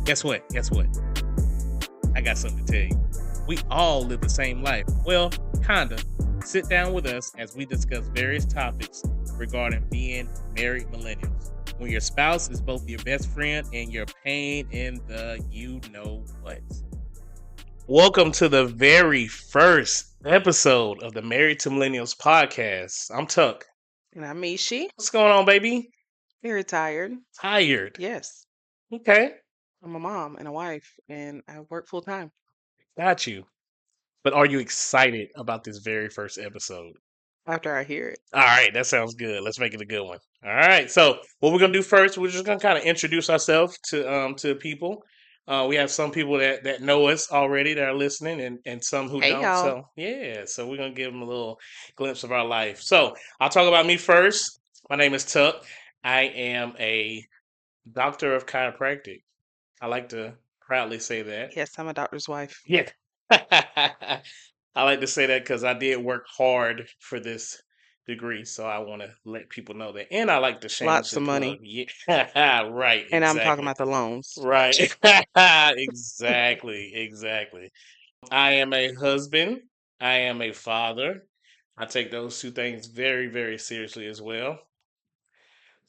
Guess what? Guess what? I got something to tell you. We all live the same life. Well, kinda. Sit down with us as we discuss various topics regarding being married millennials. When your spouse is both your best friend and your pain in the you know what. Welcome to the very first episode of the Married to Millennials podcast. I'm Tuck. And I'm Meshe. What's going on, baby? Very tired. Tired. Yes. Okay. I'm a mom and a wife, and I work full time. Got you. But are you excited about this very first episode? After I hear it. All right, that sounds good. Let's make it a good one. All right. So what we're gonna do first, we're just gonna kind of introduce ourselves to people. We have some people that know us already that are listening, and some who Hey, don't. y'all. So yeah, so we're gonna give them a little glimpse of our life. So I'll talk about me first. My name is Tuck. I am a doctor of chiropractic. I like to proudly say that. Yes, I'm a doctor's wife. Yeah. I like to say that because I did work hard for this degree, so I want to let people know that. And I like to Lots shamelessly of plug. money. Yeah, right, And I'm talking exactly. about the loans. Right. Exactly, exactly. I am a husband. I am a father. I take those two things very, very seriously as well.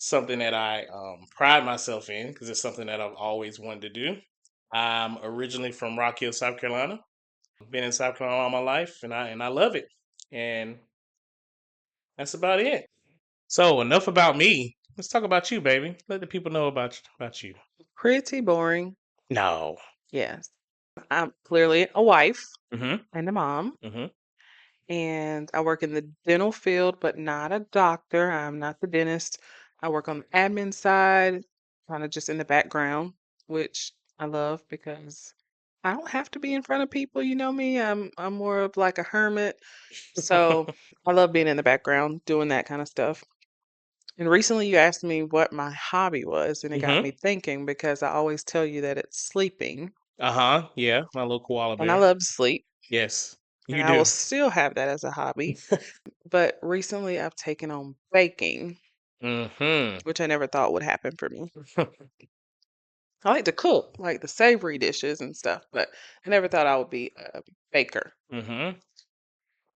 Something that I pride myself in because it's something that I've always wanted to do. I'm originally from Rock Hill, South Carolina. Been in South Carolina all my life, and I love it. And that's about it. So enough about me. Let's talk about you, baby. Let the people know about you. Pretty boring. No. Yes. I'm clearly a wife Mm-hmm. and a mom, Mm-hmm. and I work in the dental field, but not a doctor. I'm not the dentist. I work on the admin side, kind of just in the background, which I love because I don't have to be in front of people. You know me. I'm more of like a hermit. So I love being in the background doing that kind of stuff. And recently you asked me what my hobby was, and it got Mm-hmm. me thinking because I always tell you that it's sleeping, Uh-huh. Yeah, my little koala and I bear. love to sleep, Yes, and you I will do. still have that as a hobby. But recently I've taken on baking, Mm-hmm. which I never thought would happen for me. I like to cook, like the savory dishes and stuff, but I never thought I would be a baker. Mm-hmm.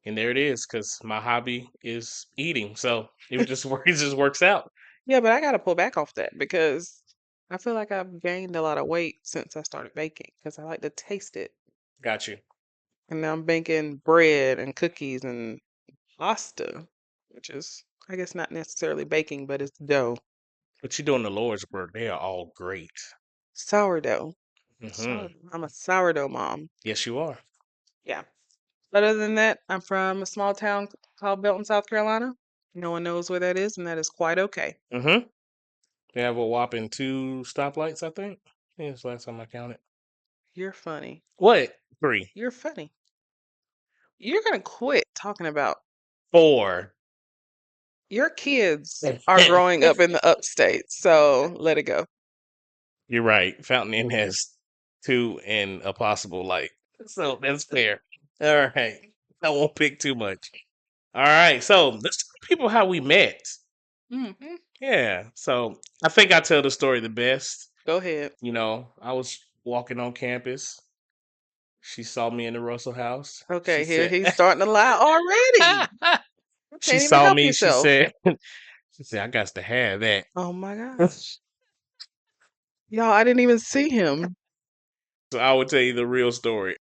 And there it is, because my hobby is eating. So it just works, it just works out. Yeah, but I got to pull back off that because I feel like I've gained a lot of weight since I started baking because I like to taste it. Got you. And now I'm baking bread and cookies and pasta, which is, I guess, not necessarily baking, but it's dough. But you're doing the Lord's work. They are all great. Sourdough. Mm-hmm. I'm a sourdough mom. Yes, you are. Yeah. But other than that, I'm from a small town called Belton, South Carolina. No one knows where that is, and that is quite okay. Mm-hmm. They have a whopping 2 stoplights, I think. Yeah, it's the last time I counted. You're funny. What? 3. You're funny. You're going to quit talking about 4. your kids are growing up in the upstate, so let it go. You're right. Fountain Inn has 2 and a possible light. So that's fair. All right. I won't pick too much. All right. So let's tell people how we met. Hmm. Yeah. So I think I tell the story the best. Go ahead. You know, I was walking on campus. She saw me in the Russell house. She Okay, here said, he's starting to lie already. You she can't even saw help me. yourself. She said, I got to have that. Oh my gosh. Y'all, I didn't even see him. So I will tell you the real story.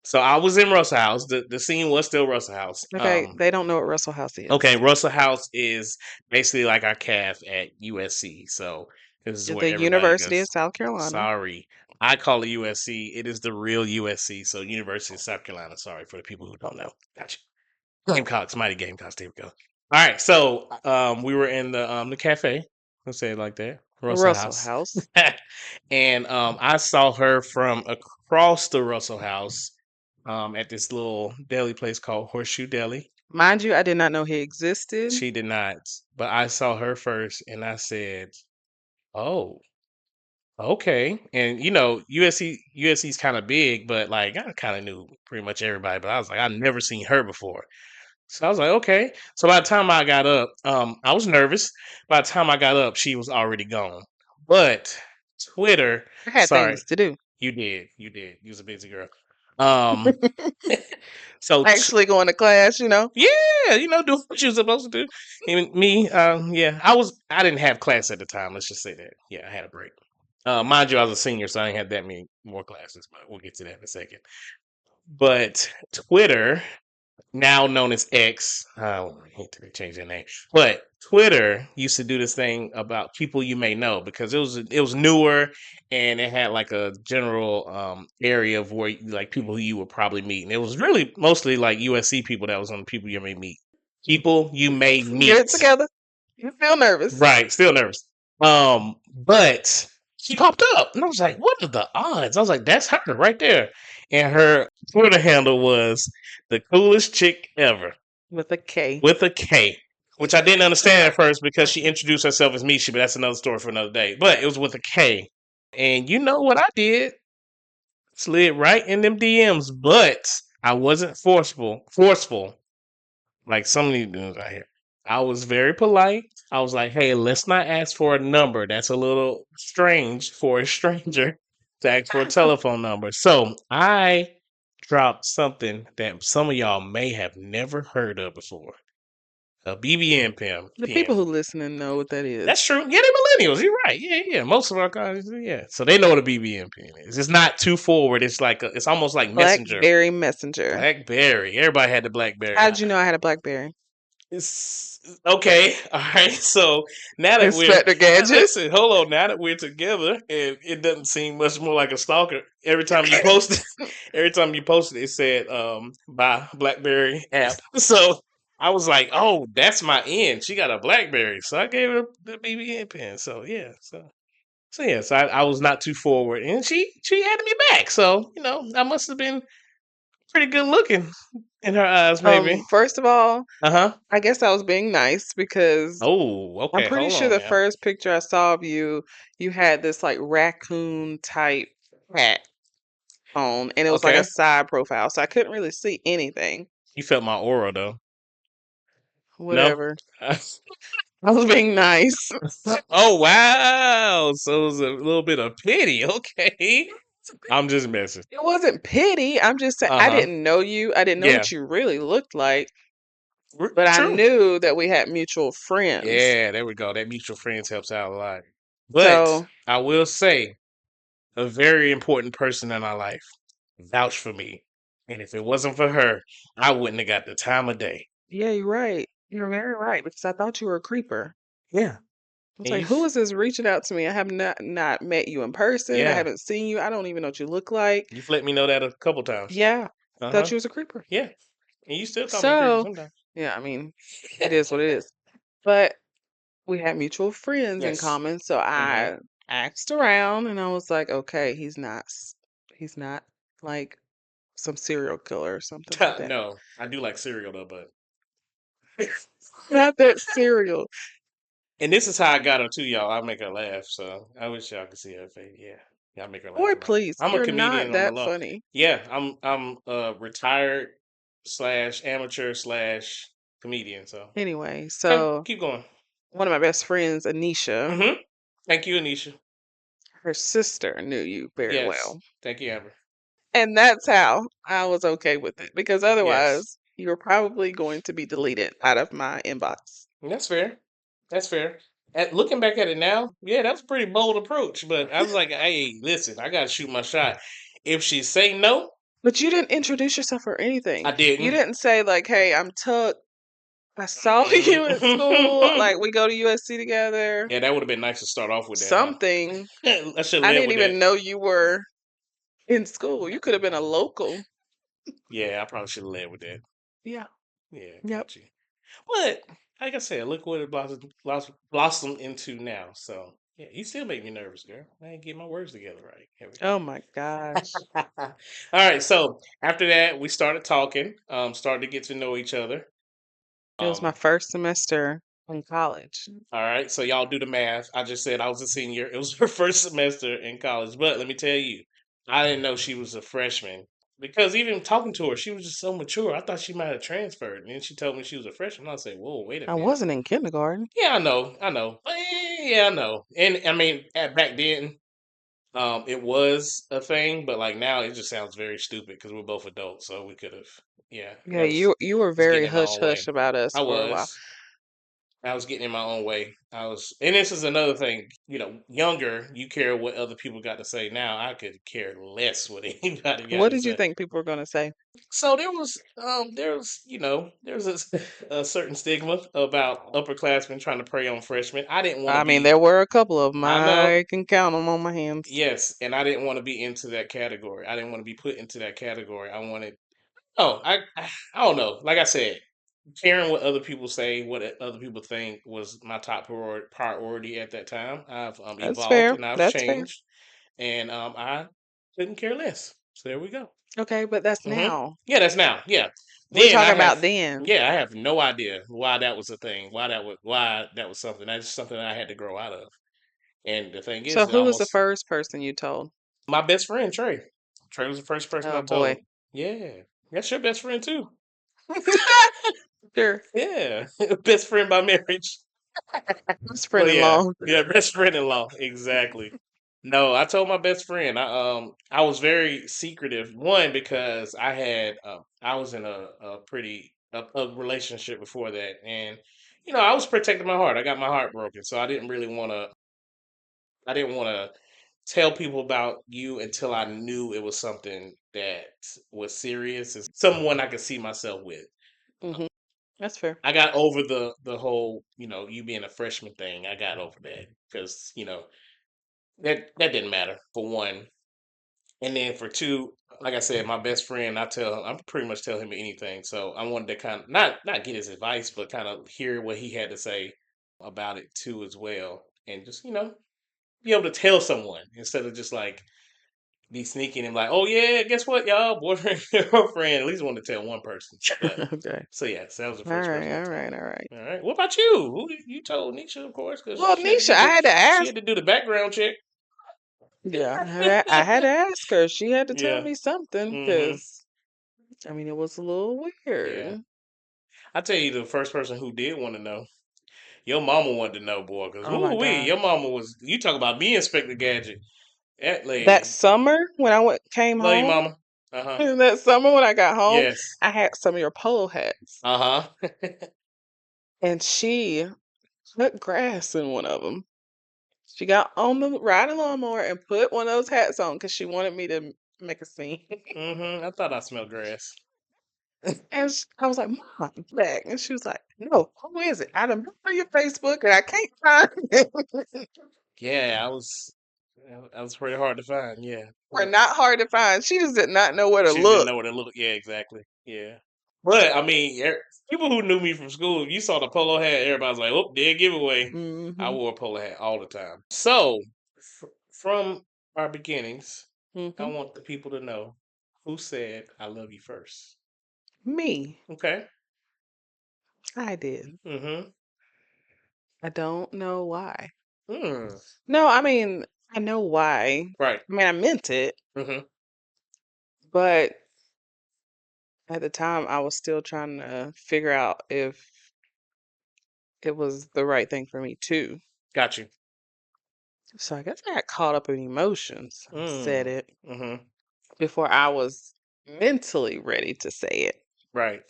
So I was in Russell House. The scene was still Russell House. Okay, they don't know what Russell House is. Okay, Russell House is basically like our calf at USC. So this is where The everybody University goes. of South Carolina. Sorry, I call it USC. It is the real USC. So University of South Carolina. Sorry for the people who don't know. Gotcha. Gamecocks, mighty Gamecocks. There we go. All right, so we were in the cafe. Let's say it like that. Russell Russell House. House. And I saw her from across the Russell House at this little deli place called Horseshoe Deli. Mind you, I did not know he existed. She did not, but I saw her first, and I said, "Oh, okay." And you know, USC's kind of big, but like I kind of knew pretty much everybody. But I was like, I've never seen her before. So I was like, okay. So by the time I got up, I was nervous. By the time I got up, she was already gone. But Twitter. I had Sorry, things to do. you did. You did. You was a busy girl. Um. so Actually going to class, you know. yeah, do what you're supposed to do. And me, yeah, I didn't have class at the time. Let's just say that. Yeah, I had a break. Mind you, I was a senior, so I didn't have that many more classes. But we'll get to that in a second. But Twitter, now known as X, I hate to change their name, but Twitter used to do this thing about people you may know because it was newer and it had like a general area of where like people who you would probably meet, and it was really mostly like USC people that was on the people you may meet, people you may Get it meet. together. You feel nervous. Right, still nervous. But she popped up, and I was like, "What are the odds?" I was like, "That's her right there," and her Twitter handle was the coolest chick ever With a K. with a K, which I didn't understand at first because she introduced herself as Misha, but that's another story for another day. But it was with a K, and you know what I did? Slid right in them DMs, but I wasn't forceful like some of these dudes out here. I was very polite. I was like, "Hey, let's not ask for a number. That's a little strange for a stranger to ask for a telephone number." So I dropped something that some of y'all may have never heard of before. A BBM pin. The people who listening know what that That's is. true. Yeah, they're millennials. You're right. Yeah, yeah. Most of our guys, yeah. So they know what a BBM pin is. It's not too forward. It's like it's almost like Messenger. Blackberry Messenger. BlackBerry. Everybody had the BlackBerry. How did you know I had a Blackberry? It's okay. All right. So now that we're Inspector Gadget. listen, hold on. Now that we're together, and it doesn't seem much more like a stalker. Every time you post it, it said by BlackBerry app. So I was like, oh, that's my end. She got a BlackBerry, so I gave her the BBN pin. So yeah. So yeah. So I was not too forward, and she added me back. So I must have been pretty good looking in her eyes, maybe. First of all, Uh huh. I guess I was being nice because Oh, I'm okay. pretty Hold sure on the now. first picture I saw of you, you had this like raccoon type hat on, and it was like a Okay. side profile, so I couldn't really see anything. You felt my aura though. No? Whatever. I was being nice. Oh wow. So it was a little bit of pity. Okay. I'm just messing. It wasn't pity. I'm just saying I Uh-huh. didn't know you. I didn't know Yeah. what you really looked like, but I True. knew that we had mutual friends. Yeah, there we go. That mutual friends helps out a lot. But So, I will say a very important person in our life vouched for me. And if it wasn't for her, I wouldn't have got the time of day. yeah, you're right. You're very right because I thought you were a creeper. Yeah. I was And like, you who is this reaching out to me? I have not met you in person. I yeah. haven't seen you. I don't even know what you look like. You've let me know that a couple times. Yeah, thought Uh-huh. you was a creeper. Yeah. And you still call me a creeper So, sometimes. yeah, I mean, it is what it is. But we had mutual friends in Yes. common, so Mm-hmm. I asked around and I was like, okay, he's not like some serial killer or something like that. No, I do like cereal though, but Not that serial. and this is how I got her too, y'all. I make her laugh, so I wish y'all could see her face. Yeah, I make her laugh Boy, a lot. please, I'm a you're not comedian on the that low. funny. Yeah, I'm retired slash amateur slash comedian. So Anyway, okay, so keep going. one of my best friends, Anisha, Mm-hmm. Thank you, Anisha. her sister knew you very Yes, well. thank you, Amber. And that's how I was okay with it because Yes, otherwise you were probably going to be deleted out of my inbox. that's fair. That's fair. Looking back at it now, yeah, that's a pretty bold approach. But I was like, hey, listen, I gotta shoot my shot. If she say no, But you didn't introduce yourself or anything. I You didn't. didn't say like, "Hey, I'm Tuck. I saw you at school. Mm. Like we go to USC together." Yeah, that would have been nice to start off with that, huh? Something. I should have I led didn't with that. even know you were in school. You could have been a local. Yeah, I probably should have led with that. Yeah. Yeah, Yep. got you. But like I said, look what it blossomed into now. So yeah, you still make me nervous, girl. I ain't get my words together right. Here we Oh my gosh. go. All right. So after that, we started talking. Started to get to know each other. It was my Um, first semester in college. all right. So y'all do the math. I just said I was a senior. It was her first semester in college. But let me tell you, I didn't know she was a freshman. Because even talking to her, she was just so mature. I thought she might have transferred. And then she told me she was a freshman. I said, whoa, wait a I minute. wasn't in kindergarten. Yeah, I know. Yeah, I know. And I mean, back then, It was a thing, but like now it just sounds very stupid because we're both adults, so we could have. Yeah, Yeah, you were was very getting in my hush own way. hush about us I for a while. was. I was getting in my own way. And this is another thing. Younger, you care what other people got to say. Now I could care less what anybody got What to did you say. think people were gonna say? So there was a certain stigma about upperclassmen trying to prey on freshmen. I didn't want to I mean, there be. were a couple of them. I know. I can count them on my hands. Yes, and I didn't want to be into that category. I didn't want to be put into that category. I wanted. Oh, I don't know. Like I said, caring what other people say, what other people think was my top priority at that time. I've That's evolved fair. and I've That's fair. changed, and I couldn't care less. So there we go. Okay, but that's Hmm. now. Yeah, that's now. Yeah, We're then talking about then. I have no idea why that was a thing. Why that was something. That's just something that I had to grow out of. And the thing So is, it who was the almost first person you told? my best friend Trey. Trey was the first person I Oh boy. told. Yeah, that's your best friend too. Sure. Yeah, best friend by marriage. Best Well, friend in yeah, law. yeah, best friend-in-law, exactly. No, I told my best friend. I was very secretive. One because I was in a pretty a relationship before that, and I was protecting my heart. I got my heart broken, so I didn't really want to. I didn't want to tell people about you until I knew it was something that was serious and someone I could see myself with. Hmm. That's fair. I got over the whole, you being a freshman thing. I got over that because, that didn't matter for one. And then for two, like I said, my best friend, I pretty much tell him anything. So I wanted to kind of not get his advice, but kind of hear what he had to say about it too as well. And just, be able to tell someone instead of just like be sneaking and like, oh yeah, guess what, y'all, boyfriend, girlfriend. At least want to tell one person. But Okay. so yeah, so that was the All first right. person I All told. right. All right. All right. What about you? Who you told Nisha, of course, because Well, Nisha, I had to she ask. had to do the background check. Yeah, I had to ask her. She had to tell Yeah. me something Mm-hmm. because I mean it was a little Yeah. weird. I tell you, the first person who did want to know, your mama wanted to know, boy, because Oh my ooh wee, God. your mama was. You talk about me, Inspector Gadget. That That lady, summer when came love you, home, mama. Uh huh. that summer when I got home, Yes. I had some of your polo hats, Uh huh. and she cut grass in one of them. She got on the riding lawnmower and put one of those hats on because she wanted me to make a scene. Mm-hmm. I thought I smelled grass. And I was like, "Mom, back," and she was like, "No, who is it? I done looked through your Facebook and I can't find it." Yeah, I was pretty hard to find. Yeah. Were not hard to find. She just did not know where to She just didn't look. know where to look. Yeah, exactly. Yeah. But I mean, people who knew me from school, if you saw the polo hat, everybody's like, "Oh, dead giveaway." I Hmm. wore a polo hat all the time. So, from our beginnings, I Hmm. want the people to know who said "I love you" first. Me, Okay. I did. Mm-hmm. I don't know why. Hmm. No, I mean, I know why. Right. I mean, I meant it, Mm-hmm. but at the time, I was still trying to figure out if it was the right thing for me too. Got you. So I guess I got caught up in emotions and said Mm. it Mm-hmm. before I was mentally ready to say it. Right.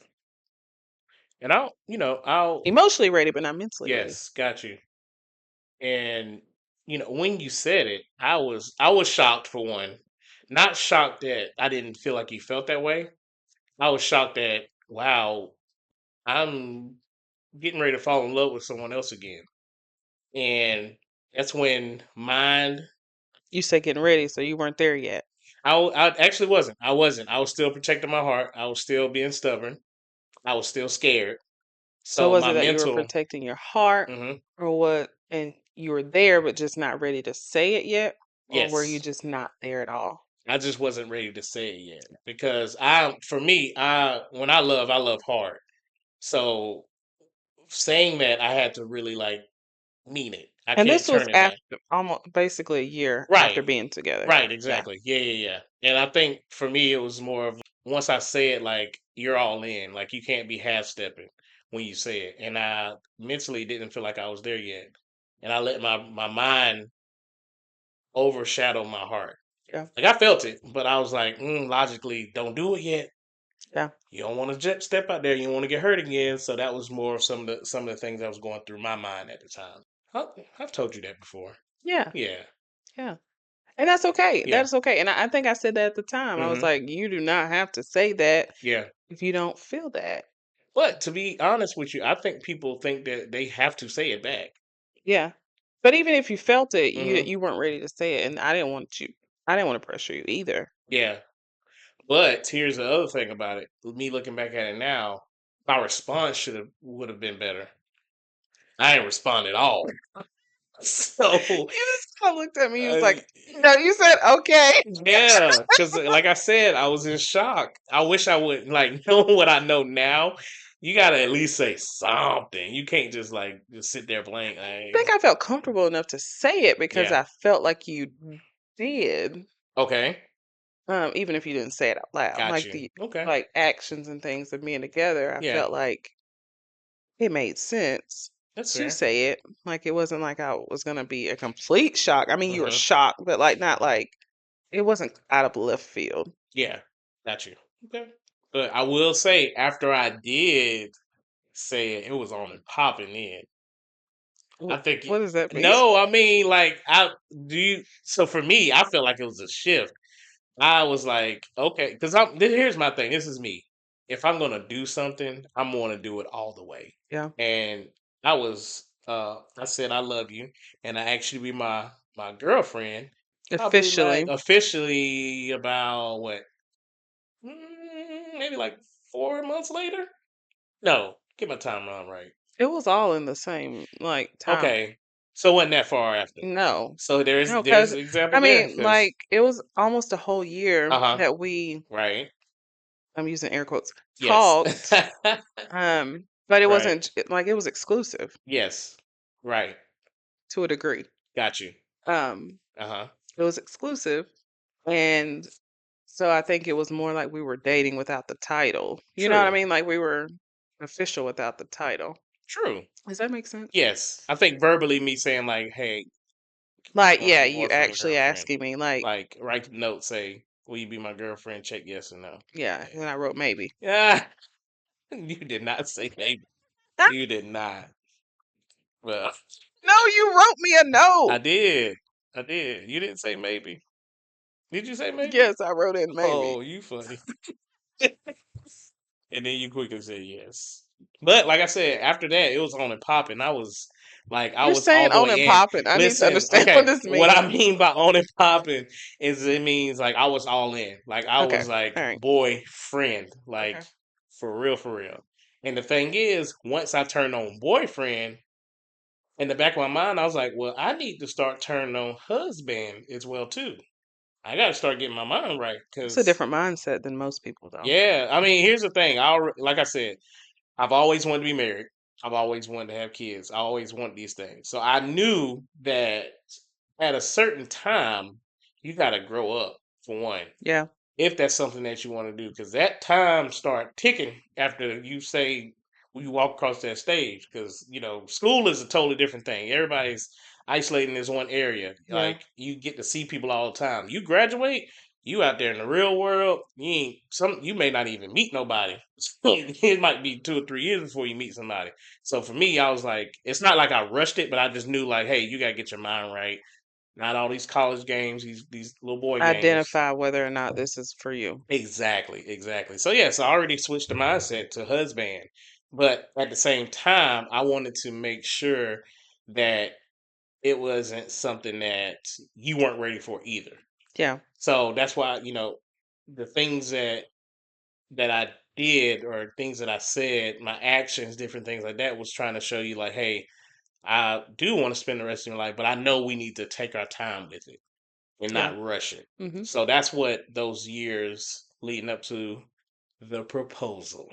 And I'll. Emotionally ready, but not mentally ready. Yes. Got you. And when you said it, I was shocked for one. Not shocked that I didn't feel like you felt that way. I was shocked that wow, I'm getting ready to fall in love with someone else again. And that's when mind You said getting ready, so you weren't there yet. I actually wasn't. I wasn't. I was still protecting my heart. I was still being stubborn. I was still scared. So So was my it that you were mental, protecting your heart hmm or what? And you were there, but just not ready to say it yet? Or were you yes, just not there at all? I just wasn't ready to say it yet because for me, when I love hard. So saying that, I had to really like mean it. I And can't this was turn it back. after almost basically a year after Right, being together. right, Yeah. exactly. Yeah, yeah, yeah. And I think for me, it was more of once I say it, like you're all in. Like you can't be half stepping when you say it. And I mentally didn't feel like I was there yet. And I let my mind overshadow my heart. Yeah. Like I felt it, but I was like, logically, don't do it yet. Yeah. You don't want to step out there. You don't want to get hurt again. So that was more of some of the things that was going through my mind at the time. I've told you that before. Yeah. Yeah, Yeah. And that's okay. yeah, That's okay. And I think I said that at the time. I was hmm like, you do not have to say that yeah. if you don't feel that. But to be honest with you, I think people think that they have to say it back. Yeah. But even if you felt it, hmm you weren't ready to say it. And I didn't want to pressure you either. Yeah. But here's the other thing about it. Me looking back at it now, my response would have been better. I didn't respond at all. So, You just kinda looked at me. You was uh, like, no, you said okay. yeah, because like I said, I was in shock. I wish I would like knowing what I know now. You gotta at least say something. You can't just like just sit there blank. I think I felt comfortable enough to say it because Yeah. I felt like you did. Okay. Even if you didn't say it out loud. Got Like you. the Okay. like actions and things of being together, I Yeah. felt like it made sense That's to fair. say it. Like it wasn't like I was gonna be a complete shock. I mean, you were hmm shocked, but like not like it wasn't out of left field. Yeah. Got you. Okay. But I will say, after I did say it, it was on and popping in. I think What does that mean? no, I mean like I do you so for me, I felt like it was a shift. I was like, okay, because here's my thing. This is me. If I'm gonna do something, I'm gonna do it all the way. Yeah. And I said I love you, and I actually be my girlfriend. Probably like Officially. officially about what, maybe like 4 months later. No, get my timeline right. It was all in the same like time. Okay, so it wasn't that far after. No. So there's No, there's because an I example there. mean, Because like it was almost a whole year uh-huh, that we right, I'm using air quotes yes, talked. But it right, wasn't like it was exclusive yes, right. to a degree. Got you. Um, Uh-huh. it was exclusive, and so I think it was more like we were dating without the title. You know what I True. mean? Like we were official without the title. True. Does that make sense? Yes. I think verbally me saying like, "Hey, Like, want to yeah, be you boyfriend and actually girlfriend." asking me, like, Like write the note, say, "Will you be my girlfriend?" Check yes or no. yeah, and I wrote maybe. Yeah. You did not say maybe. You did not. Well, No, you wrote me a I note. did. I did. You didn't say maybe. Did you say maybe? Yes, I wrote in maybe. Oh, you funny. And then you quickly said yes. But like I said, after that, it was on and popping. I You're was all saying the on way and in. popping. I need to Listen, understand what okay, this what I means. mean by on and popping is it means like I was all in. Like I Okay. was like All right. boyfriend, like Okay. for real, for real. And the thing is, once I turned on boyfriend, in the back of my mind, I was like, well, I need to start turning on husband as well too. I got to start getting my mind right It's a because different mindset than most people, though. yeah, I mean, here's the thing. Like I said, I've always wanted to be married. I've always wanted to have kids. I always want these things. So I knew that at a certain time, you got to grow up for one Yeah. if that's something that you want to do, because that time start ticking after you say when you walk across that stage. Because school is a totally different thing. Everybody's isolated in this one area. Yeah. Like you get to see people all the time. You graduate, you out there in the real world. You may not even meet nobody. It might be 2 or 3 years before you meet somebody. So for me, I was like, it's not like I rushed it, but I just knew like, hey, you gotta get your mind right. Not all these college games, these little boy games. Identify whether or not this is for you. Exactly, exactly. So yes, I already switched the mindset to husband, but at the same time, I wanted to make sure that it wasn't something that you weren't ready for either. Yeah. So that's why, the things that I did or things that I said, my actions, different things like that was trying to show you like, hey, I do want to spend the rest of your life, but I know we need to take our time with it and Yeah. not rush it. Hmm. So that's what those years leading up to the proposal.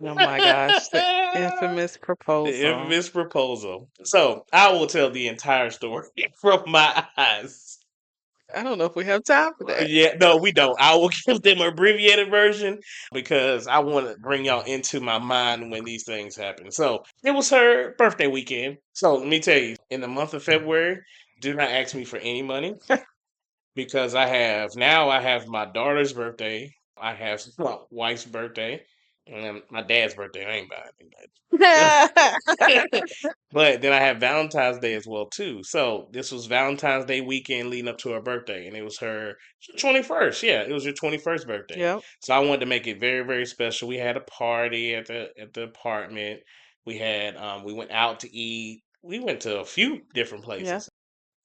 Oh my gosh, the The infamous proposal. infamous proposal. So I will tell the entire story from my eyes. I don't know if we have time for that. Yeah, no, we don't. I will give them an abbreviated version because I want to bring y'all into my mind when these things happen. So it was her birthday weekend. So let me tell you, in the month of February, do not ask me for any money. because I have my daughter's birthday, I have my wife's birthday, and then my dad's birthday. I ain't buying anything. But then I have Valentine's Day as well too. So this was Valentine's Day weekend leading up to her birthday, and it was her 21st. Yeah, it was her 21st birthday. Yep. So I wanted to make it very very special. We had a party at the apartment. We went out to eat. We went to a few different Yeah. places.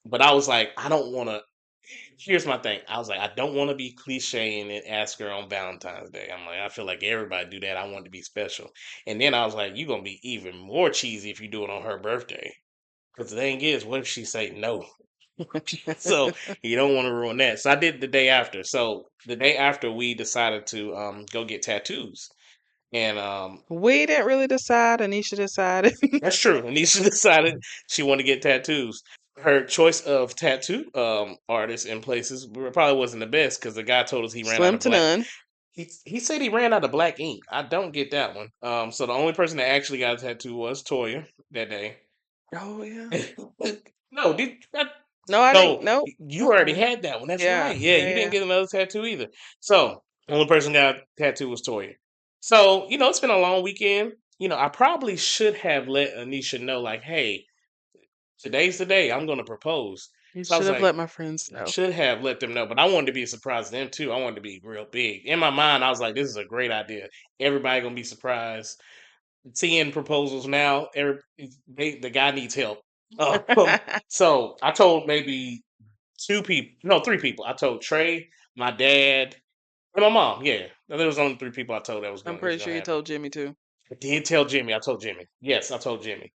But I was like, I don't want to. Here's my thing. I was like, I don't want to be cliche and ask her on Valentine's Day. I'm like, I feel like everybody do that. I want to be special. And then I was like, you're gonna be even more cheesy if you do it on her birthday. Because the thing is, what if she say no? So you don't want to ruin that. So I did the day after. So the day after, we decided to go get tattoos, and We didn't really decide. Anisha decided. that's true. Anisha decided she wanted to get tattoos. Her choice of tattoo artists and places probably wasn't the best because the guy told us he ran out Slim of to black. none. He said he ran out of black ink. I don't get that one. So the only person that actually got a tattoo was Toya that day. Oh yeah. No, did that? No, I didn't. No, Nope. you already Uh-uh. had that one. That's right. Yeah. Yeah, Yeah. you didn't Yeah. get another tattoo either. So the only person got a tattoo was Toya. So it's been a long weekend. I probably should have let Anisha know, like, hey, today's the day I'm going to propose. You So I should was have like, let my friends I know. should have let them know, but I wanted to be a surprise to them too. I wanted to be real big. In my mind, I was like, this is a great idea. Everybody gonna be surprised. Seeing proposals now, the guy needs help. So I told maybe two people, no, three people. I told Trey, my dad, and my mom. Yeah, there was only three people I told that I'm it was pretty sure gonna you happen. told Jimmy too. I did tell Jimmy. I told Jimmy. Yes, I told Jimmy.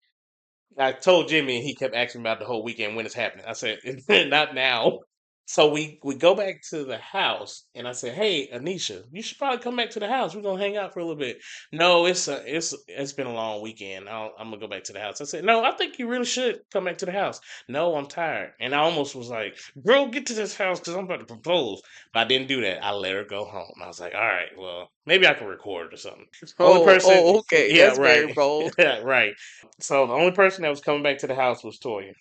I told Jimmy, and he kept asking me about the whole weekend when it's happening. I said, not now. So we go back to the house, and I said, "Hey, Anisha, you should probably come back to the house. We're gonna hang out for a little bit." No, it's been a long weekend. I'm gonna go back to the house. I said, "No, I think you really should come back to the house." No, I'm tired, and I almost was like, "Girl, get to this house because I'm about to propose." But I didn't do that. I let her go home. I was like, "All right, well, maybe I can record it or something." Only Oh, person, oh, okay. yeah, That's right, very bold. yeah, right. So the only person that was coming back to the house was Toya.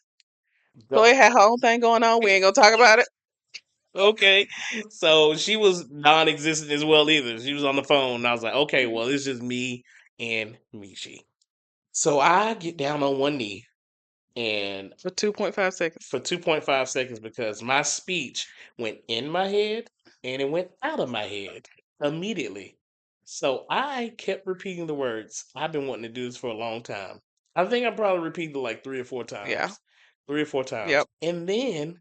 Chloe had her own thing going on. We ain't gonna talk about it. Okay. So she was non-existent as well either. She was on the phone, and I was like, okay, well, it's just me and Mishi. So I get down on one knee and For 2.5 seconds. for 2.5 seconds because my speech went in my head and it went out of my head immediately. So I kept repeating the words. I've been wanting to do this for a long time. I think I probably repeated it like three or four Yeah. times. Three or four times. Yep. And then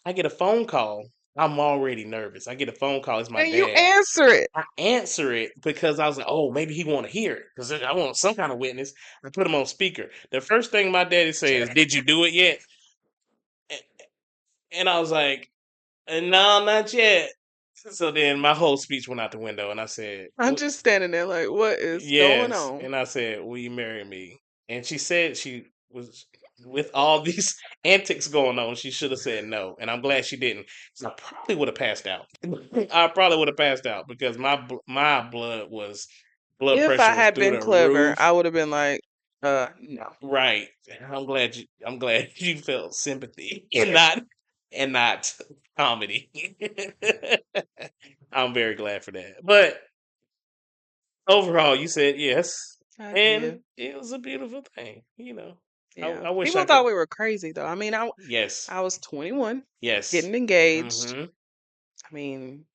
I get a phone call. I'm already nervous. I get a phone call. It's my And you dad. answer it. I answer it because I was like, oh, maybe he want to hear it because I want some kind of witness. I put him on speaker. The first thing my daddy says, "Did you do it yet?" And I was like, "No, not yet." So then my whole speech went out the window, and I said, I'm just standing there like, what is going yes. on? And I said, will you marry me? And she said she was, with all these antics going on, she should have said no. And I'm glad she didn't. 'Cause I probably would have passed out. I probably would have passed out because my blood If pressure I was had through been the clever, roof. I would have been like, no. Right. I'm glad you felt sympathy and not comedy. I'm very glad for that. But overall, you said yes, I did. and it was a beautiful thing. Yeah. I wish People I could. thought we were crazy though. I mean, Yes, I was 21, yes, getting engaged. hmm I mean,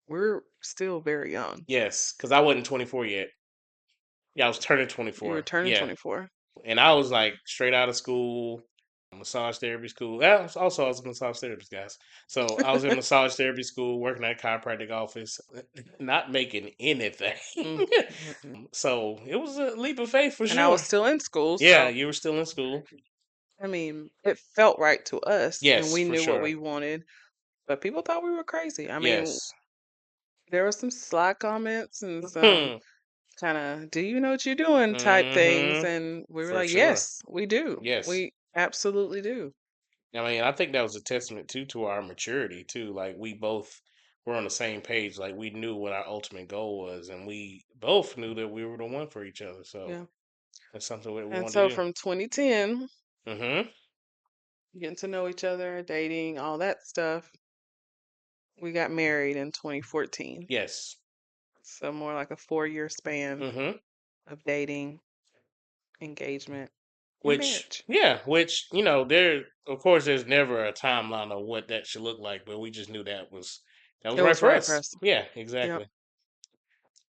we're still very young. yes, because I wasn't 24 yet. Yeah, I was turning You were 24. turning Yeah, 24. and I was like straight out of school, massage therapy school. I was a massage therapist, guys. So I was in massage therapy school, working at a chiropractic office, not making anything. Mm, mm, mm. So it was a leap of faith for And I was sure. still in school, Yeah, so you were still in school. I mean, it felt right to us and Yes, we for knew what sure. we wanted, but people thought we were crazy. I mean, Yes. there were some sly comments and some Hmm. kind of, do you know what you're doing type things. Mm-hmm. And we were For like, sure. yes, we do. Yes. We absolutely do. I mean, I think that was a testament too to our maturity too. Like we both were on the same page. Like we knew what our ultimate goal was, and we both knew that we were the one for each other. So Yeah. that's something we And wanted so to do. from 2010, Mm-hmm. getting to know each other, dating, all that stuff. We got married in 2014. Yes. So more like a 4-year span Mm-hmm. of dating, engagement, and Which, marriage. yeah, which there, of course, there's never a timeline of what that should look like, but we just knew that was It right was for right for us. us. Yeah, Yep. exactly.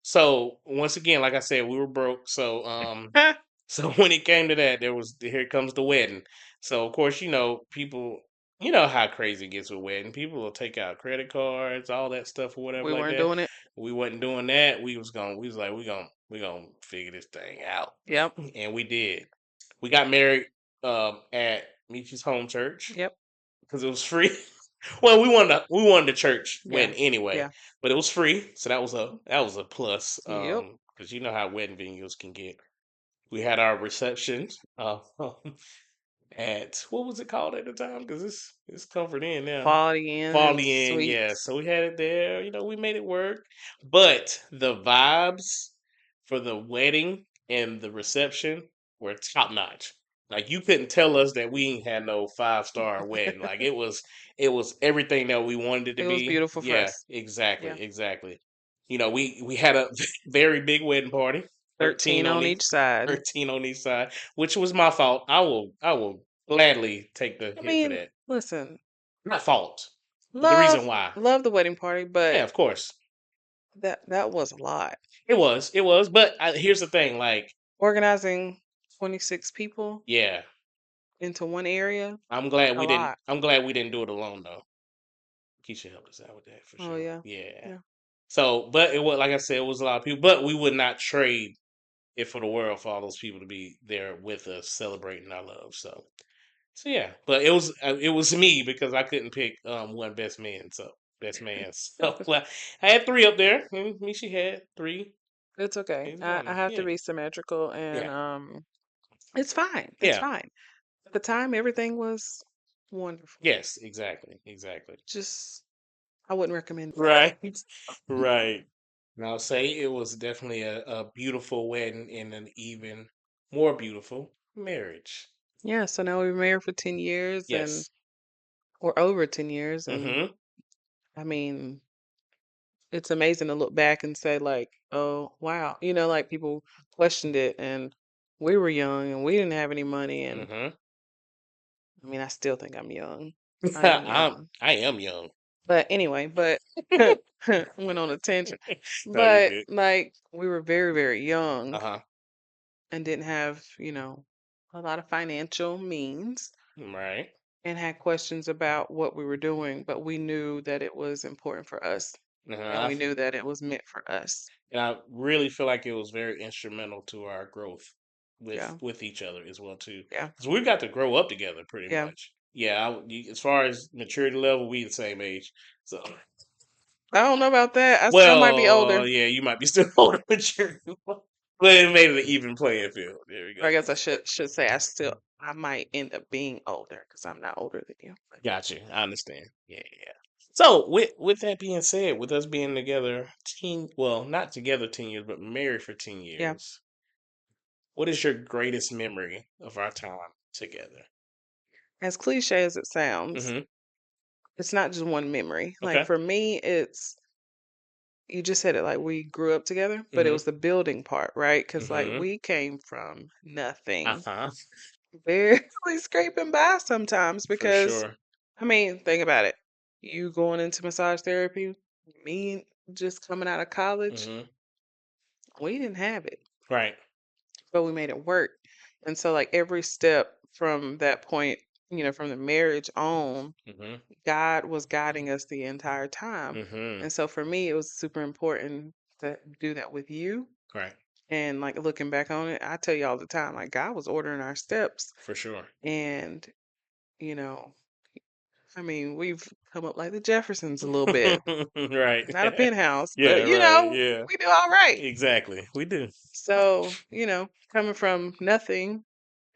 So once again, like I said, we were broke. So so when it came to that, here comes the wedding. So of course, people, how crazy it gets with wedding. People will take out credit cards, all that stuff or whatever We like weren't that. doing it. We wasn't doing that. We was like, we gonna figure this thing out. Yep. And we did. We got married at Michi's home church Yep. because it was free. Well, we wanted a church Yeah. wedding anyway, Yeah. but it was free, so that was a plus. Yep. Because you know how wedding venues can get. We had our reception at what was it called at the time? Because it's covered in now. Quality Inn and Quality Inn, yeah. suites. So we had it there. We made it work. But the vibes for the wedding and the reception were top notch. Like you couldn't tell us that we ain't had no 5-star wedding. Like it was everything that we wanted it to It was be. beautiful for Yeah, us. Yeah. exactly, exactly. We had a very big wedding party. 13 13 on on each each side. 13 on each side, which was my fault. I will gladly take the I hit for mean, that. listen, Not fault, but the reason love why. love the wedding party, Yeah, but of course. that was a lot. It was. But here's the thing, like, Organizing 26 people yeah, into one area, I'm glad a we didn't. lot. I'm glad we didn't do it alone though. Keisha helped us out with that for Oh sure. yeah. Yeah. Yeah. So, but it was like I said, it was a lot of people. But we would not trade it for the world for all those people to be there with us celebrating our love. So yeah, but it was me because I couldn't pick one best man. So best man. So well, I had three up there. Me, she had three. It's okay. It's I one. have to Yeah, be symmetrical and yeah, it's fine. It's yeah. fine. At the time everything was wonderful. Yes, exactly, exactly. Just I wouldn't recommend it. Right, right. And I'll say it was definitely a beautiful wedding and an even more beautiful marriage. Yeah, so now we've been married for 10 years and Yes. or over 10 years and Mm-hmm. I mean, it's amazing to look back and say like, "Oh, wow." Like people questioned it and we were young and we didn't have any money and Mm-hmm. I mean, I still think I'm young. I am I young. I am young. But anyway, but went on a tangent. No, you're But good. like we were very, very young Uh-huh. and didn't have, a lot of financial means Right. and had questions about what we were doing, but we knew that it was important for us and Uh-huh. we knew that it was meant for us. And I really feel like it was very instrumental to our growth with Yeah. with each other as well too, Yeah. because we got to grow up together pretty Yeah. much. Yeah, as far as maturity level, we the same age. So, I don't know about that. I still might be older. well, yeah, you might be still older mature, but it made it an even playing field. There we Or I go. guess I should say I might end up being older because I'm not older than you. But Got you. I understand. Yeah, yeah. So, with that being said, with us being together well, not together 10 years, but married for 10 yeah. years, what is your greatest memory of our time together? As cliche as it sounds, Mhm. it's not just one memory. Like Okay. for me, it's you just said it like we grew up together, but it Mhm. was the building part, right? Because like Mhm. we came from nothing, Uh-huh. barely scraping by sometimes. For Because sure. I mean, think about it. You going into massage therapy, me just coming out of college, Mhm. we didn't have it, Right. but we made it work. And so, like every step from that point, from the marriage on, Mhm. God was guiding us the entire time. Mhm. And so for me, it was super important to do that with you. Right. And like looking back on it, I tell you all the time, like God was ordering our steps. For sure. And, you know, I mean, we've come up like the Jeffersons a little bit. Right. Not a penthouse, Yeah, but right. Yeah. we do all right. Exactly. We do. So, coming from nothing,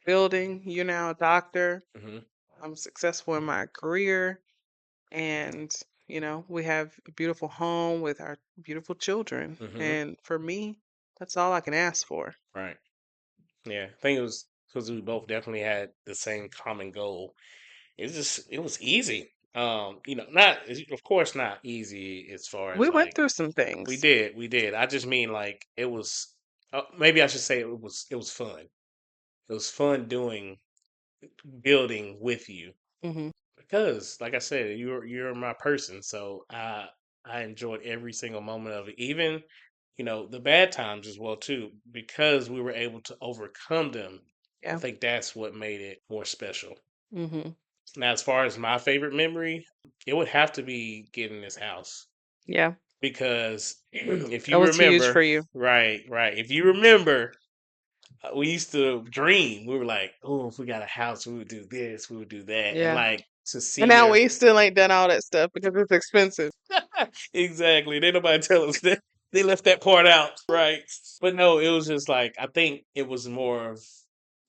building, you're now a doctor. Mhm. I'm successful in my career. And we have a beautiful home with our beautiful children, Mhm. and for me that's all I can ask for. Right. Yeah. I think it was because we both definitely had the same common goal. It was easy. Not of course not easy as far as We went like through some we things. did, we did. I just mean like it was. Maybe I should say it was fun. It was fun doing building with you Hmm. because, like I said, you're my person. So I enjoyed every single moment of it, even the bad times as well too, because we were able to overcome them. I Yeah. think that's what made it more special. Hmm. Now, as far as my favorite memory, it would have to be getting this house Yeah. because if That you was huge remember, for you. right, right, if you remember, we used to dream. We were like, oh, if we got a house, we would do this, we would do that, and Yeah. like to see And now your we still ain't done all that stuff because it's expensive. exactly. They nobody tell us that they left that part out, right? But no, it was just like I think it was more of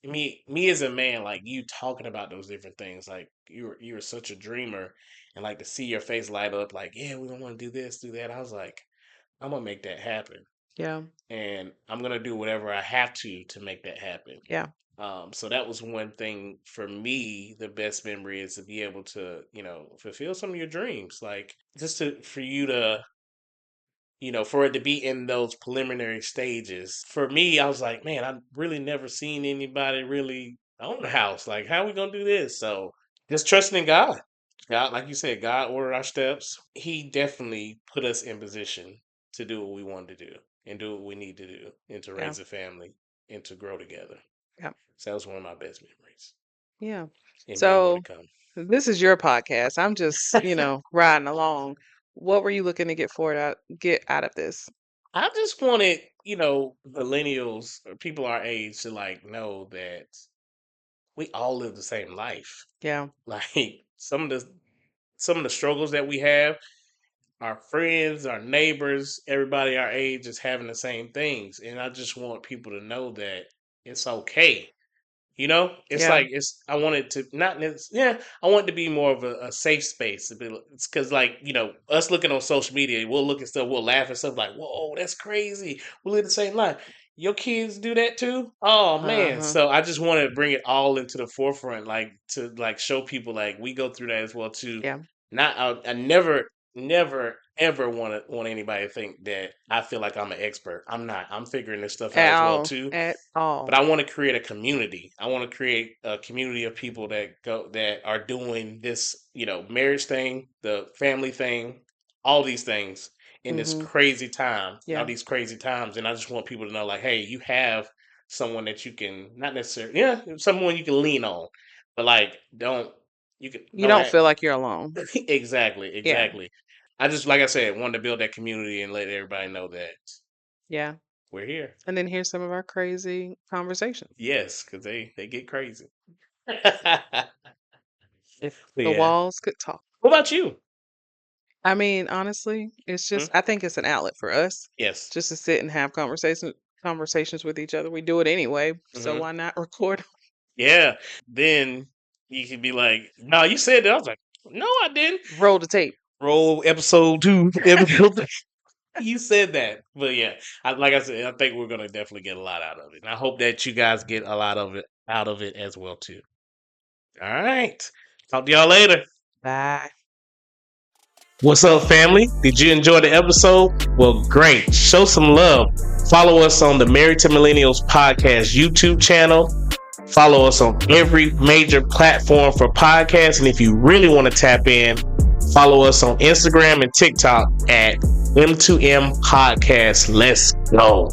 me as a man, like you talking about those different things. Like you were such a dreamer, and like to see your face light up, like yeah, we don't want to do this, do that. I was like, I'm gonna make that happen, Yeah. and I'm gonna do whatever I have to make that happen. Yeah. So that was one thing for me. The best memory is to be able to, fulfill some of your dreams. Like just for you to, for it to be in those preliminary stages. For me, I was like, man, I've really never seen anybody really own a house. Like, how are we gonna do this? So just trusting in God. God, like you said, God ordered our steps. He definitely put us in position to do what we wanted to do and do what we need to do and to Yeah. raise a family and to grow together. Yeah. So that was one of my best memories Yeah. and many more to So come. this is your podcast. I'm just, riding along. What were you looking to get out of this? I just wanted, millennials or people our age to like know that we all live the same life. Yeah. Like some of the struggles that we have, our friends, our neighbors, everybody our age is having the same things. And I just want people to know that it's okay. It's Yeah. like I want it to not yeah, I want it to be more of a safe space. It's because like us looking on social media, we'll look at stuff, we'll laugh at stuff like, "Whoa, that's crazy." We live the same life. Your kids do that too? Oh man! Uh-huh. So I just want to bring it all into the forefront, like to like show people like we go through that as well too. Yeah. Not I never ever want anybody to think that I feel like I'm an expert. I'm not. I'm figuring this stuff out At as well all. too, At but all. I want to create a community. I want to create a community of people that are doing this, marriage thing, the family thing, all these things in this Hmm. crazy time, all Yeah. these crazy times. And I just want people to know, like, hey, you have someone that you can not necessarily, yeah, someone you can lean on, but like, You don't don't have feel like you're alone. exactly, Yeah. exactly. I just, like I said, wanted to build that community and let everybody know that Yeah. we're here. And then here's some of our crazy conversations. Yes, because they get crazy. But If the yeah. walls could talk. What about you? I mean, honestly, it's Hmm? just I think it's an outlet for us Yes. just to sit and have conversations with each other. We do it anyway, so Hmm. why not record? Yeah. Then you could be like, "No, you said that." I was like, "No, I didn't." Roll the tape. Roll episode 2. Episode 3. You said that, but yeah, like I said, I think we're gonna definitely get a lot out of it, and I hope that you guys get a lot of it out of it as well too. All right. Talk to y'all later. Bye. What's up, family? Did you enjoy the episode? Well, great. Show some love. Follow us on the Married to Millennials podcast YouTube channel. Follow us on every major platform for podcasts. And if you really want to tap in, follow us on Instagram and TikTok at M2M Podcast. Let's go.